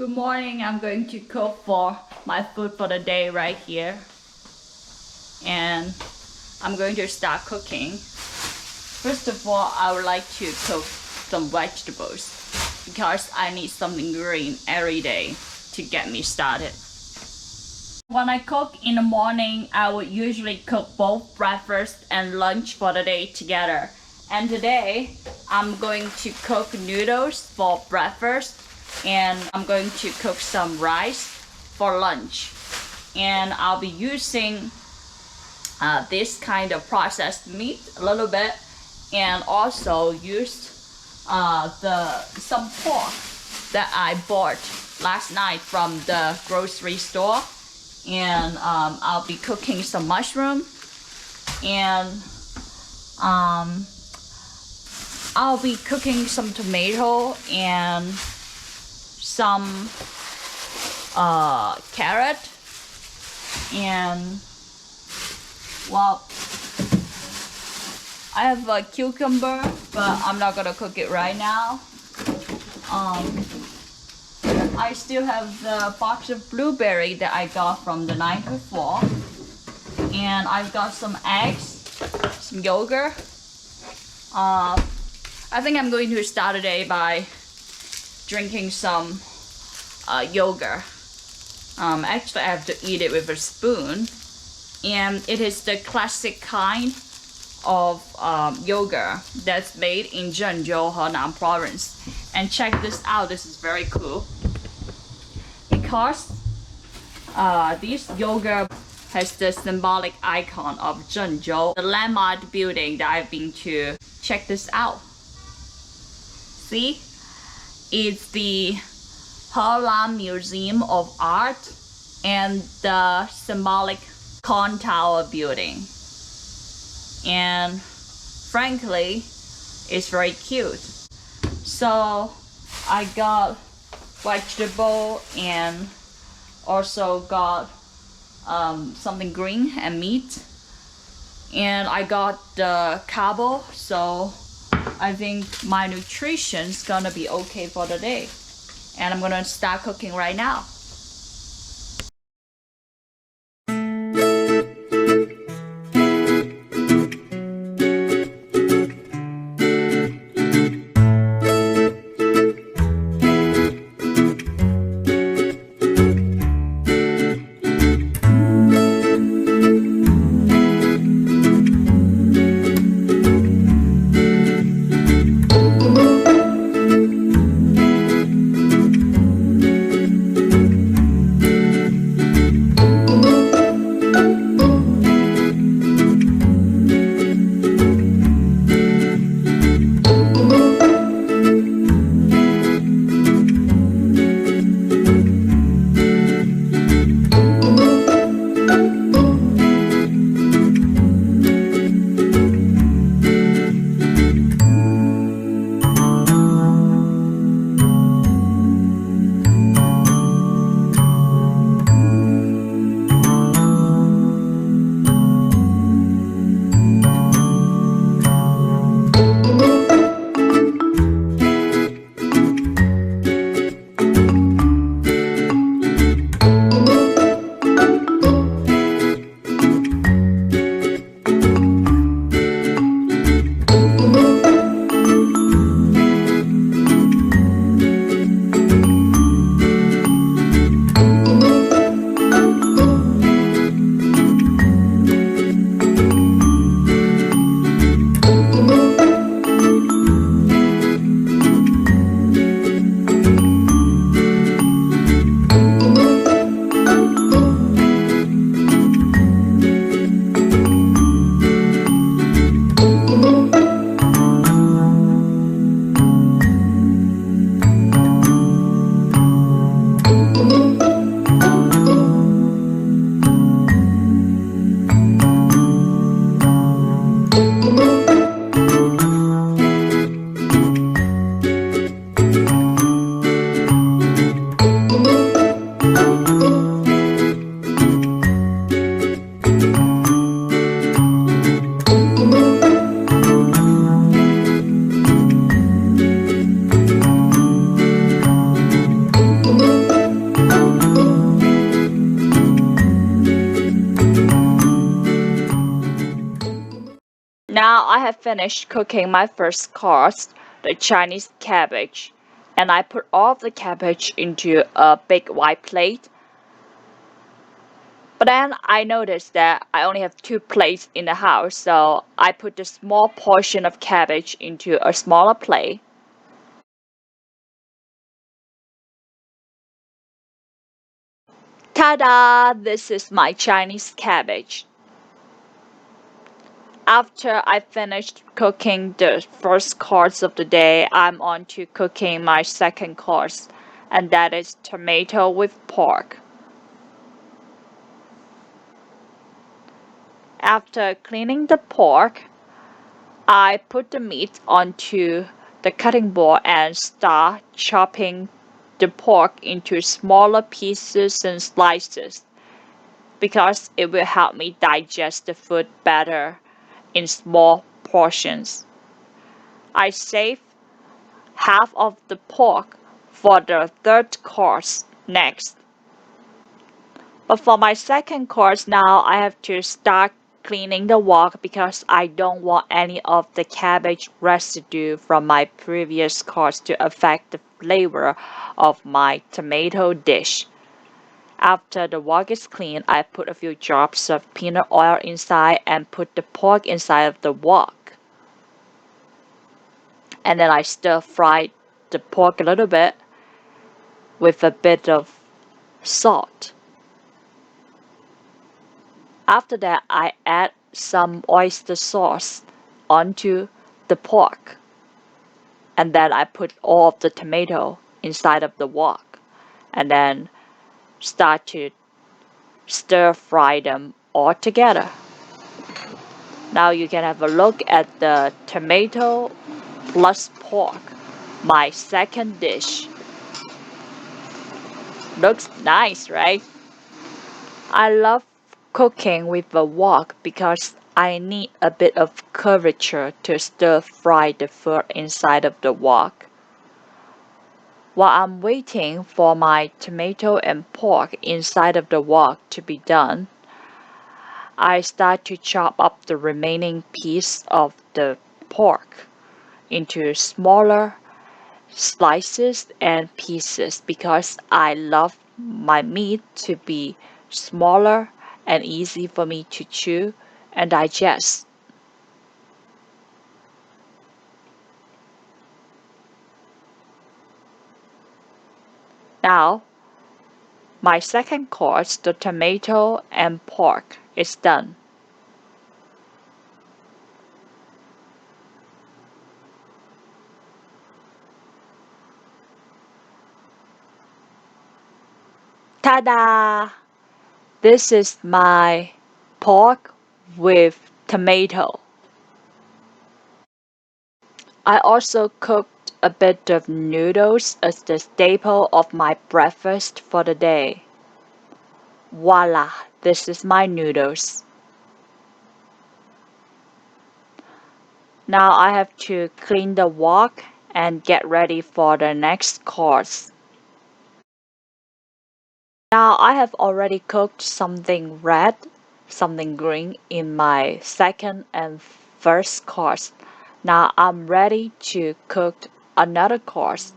Good morning. I'm going to cook for my food for the day right here. And I'm going to start cooking. First of all, I would like to cook some vegetables because I need something green every day to get me started. When I cook in the morning, I would usually cook both breakfast and lunch for the day together. And today, I'm going to cook noodles for breakfast, and I'm going to cook some rice for lunch. And I'll be using this kind of processed meat a little bit, and also used some pork that I bought last night from the grocery store. And I'll be cooking some mushroom, and I'll be cooking some tomato and some carrot, and well, I have a cucumber, but I'm not gonna cook it right now. I still have the box of blueberry that I got from the night before, and I've got some eggs, some yogurt. I think I'm going to start the day by drinking some yogurt. Actually, I have to eat it with a spoon, and it is the classic kind of yogurt that's made in Zhengzhou, Henan province. And check this out, this is very cool because this yogurt has the symbolic icon of Zhengzhou, the landmark building that I've been to. Check this out. See? It's the Henan Museum of Art and the symbolic Con Tower building. And frankly, it's very cute. So I got vegetable and also got something green and meat, and I got the carbo, so I think my nutrition's gonna be okay for the day. And I'm gonna start cooking right now. I have finished cooking my first course, the Chinese cabbage, and I put all of the cabbage into a big white plate. But then I noticed that I only have 2 plates in the house, so I put the small portion of cabbage into a smaller plate. Ta-da! This is my Chinese cabbage. After I finished cooking the first course of the day, I'm on to cooking my second course, and that is tomato with pork. After cleaning the pork, I put the meat onto the cutting board and start chopping the pork into smaller pieces and slices because it will help me digest the food better in small portions. I save half of the pork for the third course next. But for my second course now, I have to start cleaning the wok because I don't want any of the cabbage residue from my previous course to affect the flavor of my tomato dish. After the wok is clean, I put a few drops of peanut oil inside and put the pork inside of the wok. And then I stir fry the pork a little bit with a bit of salt. After that, I add some oyster sauce onto the pork. And then I put all of the tomato inside of the wok. And then start to stir fry them all together. Now you can have a look at the tomato plus pork, my second dish. Looks nice, right? I love cooking with a wok because I need a bit of curvature to stir fry the food inside of the wok. While I'm waiting for my tomato and pork inside of the wok to be done, I start to chop up the remaining piece of the pork into smaller slices and pieces because I love my meat to be smaller and easy for me to chew and digest. Now, my second course, the tomato and pork, is done. Ta-da! This is my pork with tomato. I also cooked a bit of noodles as the staple of my breakfast for the day. Voila, this is my noodles. Now I have to clean the wok and get ready for the next course. Now I have already cooked something red, something green in my second and first course. Now I'm ready to cook another course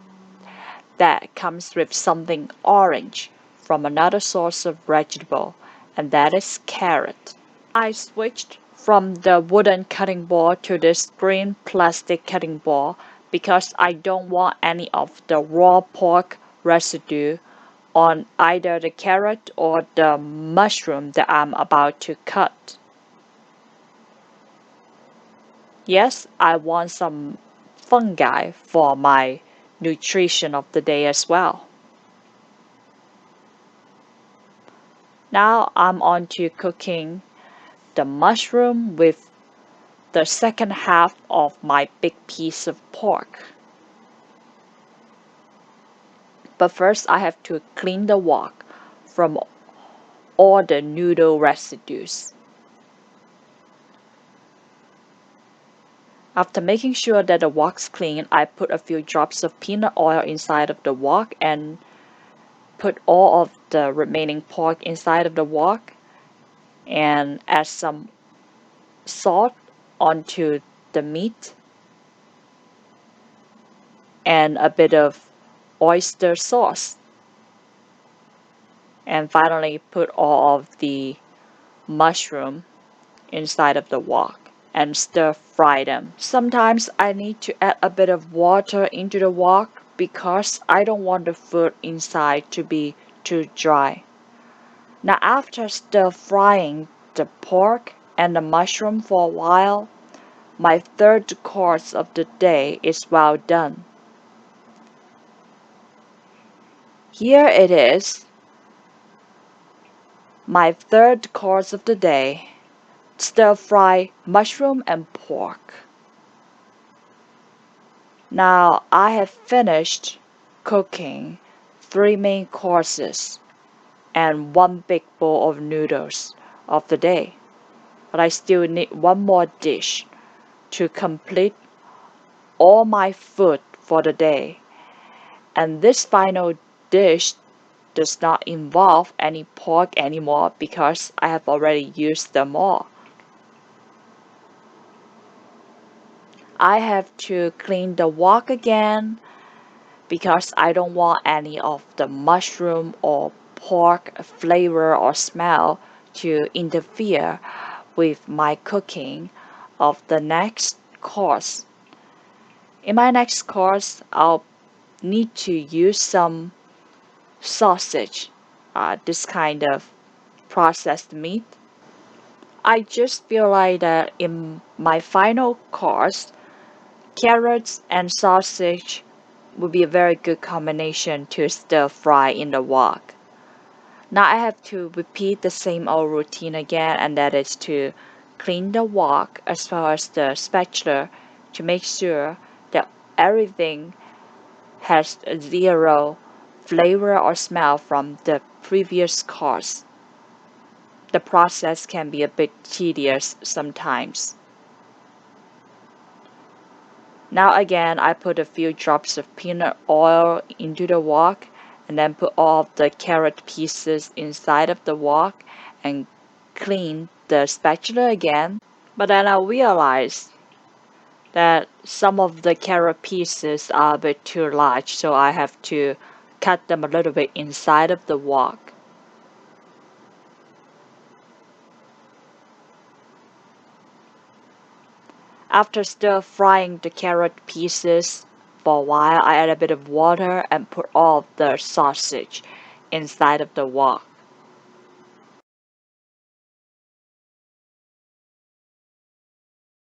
that comes with something orange from another source of vegetable, and that is carrot. I switched from the wooden cutting board to this green plastic cutting board because I don't want any of the raw pork residue on either the carrot or the mushroom that I'm about to cut. Yes, I want some fungi for my nutrition of the day as well. Now I'm on to cooking the mushroom with the second half of my big piece of pork. But first I have to clean the wok from all the noodle residues. After making sure that the wok's clean, I put a few drops of peanut oil inside of the wok and put all of the remaining pork inside of the wok and add some salt onto the meat and a bit of oyster sauce. And finally put all of the mushroom inside of the wok and stir fry them. Sometimes I need to add a bit of water into the wok because I don't want the food inside to be too dry. Now after stir frying the pork and the mushroom for a while, my third course of the day is well done. Here it is, my third course of the day, stir-fry mushroom and pork. Now I have finished cooking 3 main courses and 1 big bowl of noodles of the day. But I still need 1 more dish to complete all my food for the day. And this final dish does not involve any pork anymore because I have already used them all. I have to clean the wok again because I don't want any of the mushroom or pork flavor or smell to interfere with my cooking of the next course. In my next course, I'll need to use some sausage, this kind of processed meat. I just feel like that in my final course, carrots and sausage would be a very good combination to stir fry in the wok. Now I have to repeat the same old routine again, and that is to clean the wok as well as the spatula to make sure that everything has zero flavor or smell from the previous course. The process can be a bit tedious sometimes. Now again, I put a few drops of peanut oil into the wok and then put all of the carrot pieces inside of the wok and clean the spatula again. But then I realized that some of the carrot pieces are a bit too large, so I have to cut them a little bit inside of the wok. After stir frying the carrot pieces for a while, I add a bit of water and put all of the sausage inside of the wok.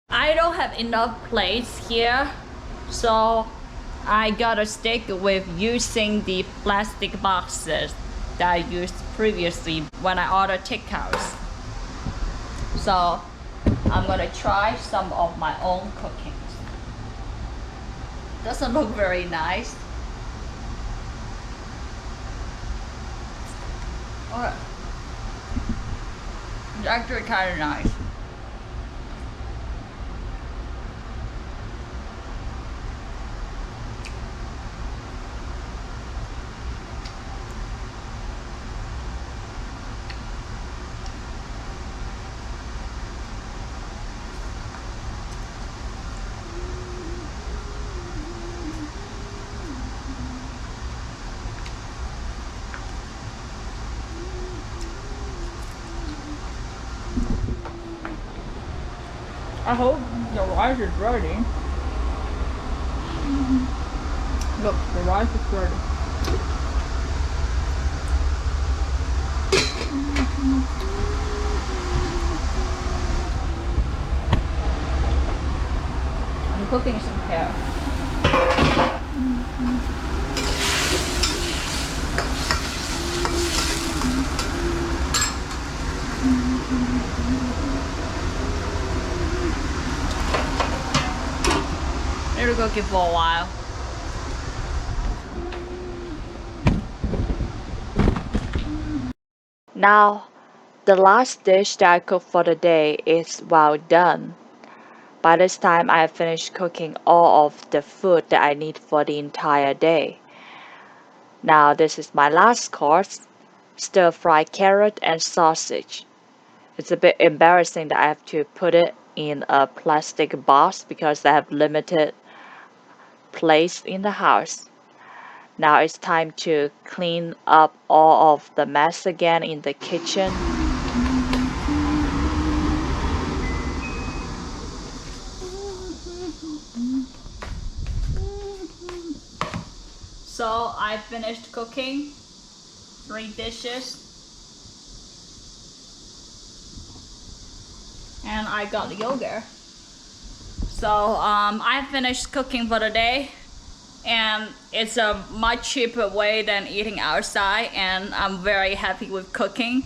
I don't have enough plates here, so I gotta stick with using the plastic boxes that I used previously when I ordered takeouts. So I'm gonna try some of my own cooking. Doesn't look very nice. Okay. It's actually kind of nice. I hope the rice is ready. Look, the rice is ready. I'm cooking some carrots. It'll cook it for a while. Now, the last dish that I cooked for the day is well done. By this time, I have finished cooking all of the food that I need for the entire day. Now, this is my last course, stir-fried carrot and sausage. It's a bit embarrassing that I have to put it in a plastic box because I have limited place in the house. Now it's time to clean up all of the mess again in the kitchen. So I finished cooking 3 dishes and I got the yogurt. So I finished cooking for the day, and it's a much cheaper way than eating outside, and I'm very happy with cooking.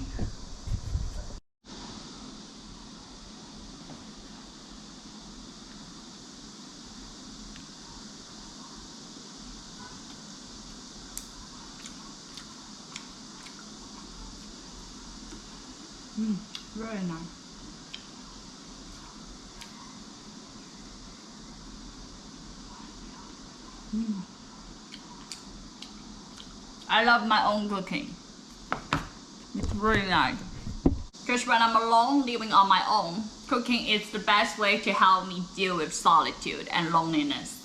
Very nice. I love my own cooking. It's really nice. Because when I'm alone, living on my own, cooking is the best way to help me deal with solitude and loneliness.